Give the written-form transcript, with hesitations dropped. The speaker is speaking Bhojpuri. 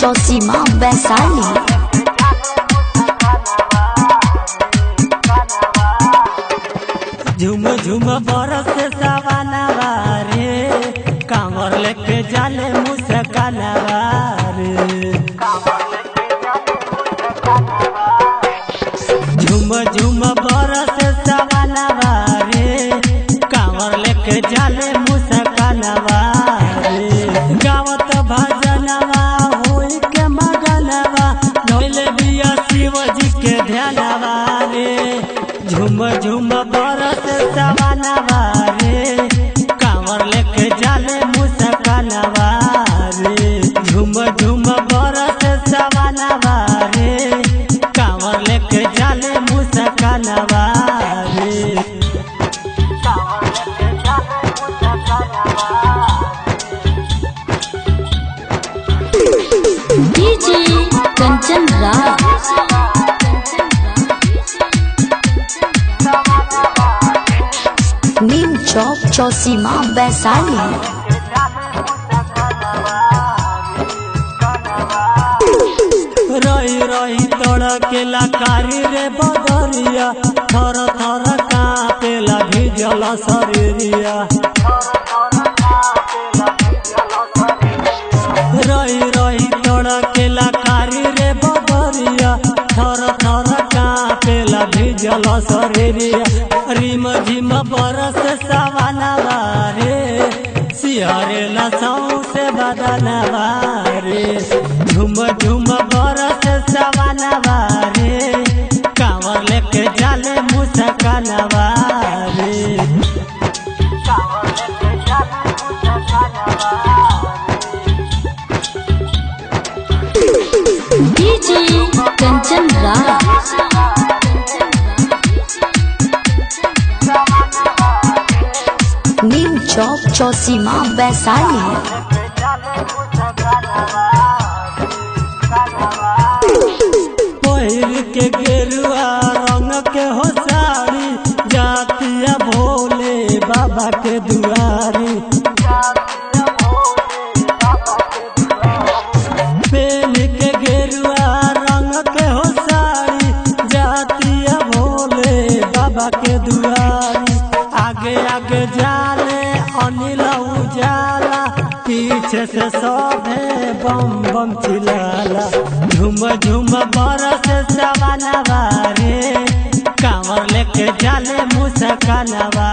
चौसीमा वैशाली। झुम झुम बरस सवानवा रे, कांवर लेके जाले मुस्कानवा रे। झुम झुम बरस सवानवा रे, कांवर लेके जाले मुस्कानवा रे। गावत भजनवा होई के मगनवा, नोले बिया शिव जी के ध्यानवा रे। झुम झुम बरस सवानवा रे, कांवर लेके जाले मुस्कानवा रे। झुम झुम बरस सवानवा रे, कांवर लेके जाले मुस्कानवा रे। डीजे कंचन राज। नीम चौक चौसीमा वैशाली। रही रही तड़केला कारी रे बदरिया, थर थर कांपेला भिजल शरीरिया। रही रही तड़केला कारी रे बदरिया, थर थर कांपेला भिजल शरीरिया। रिम झिम बरस सवानवा रे, सिहरेला सौंसे बदनवा रे। झुम झुम बरस सवानवा रे, कांवर लेके जाले मुस्कानवा रे। डीजे कंचन राज। नीम चौक चौसीमा वैशाली। पहिर के गेरुआ रंग के हो साड़ी, जातिया भोले बाबा के दुआरी। पहन के गेरुआ रंग के हो साड़ी, जातिया भोले बाबा के दुआरी। आगे आगे जाले अनिल उजाला, पीछे से सभे बम बम चिल्लाला। झुम झुम बरस सवानवा रे, कांवर लेके जाले मुस्कानवा।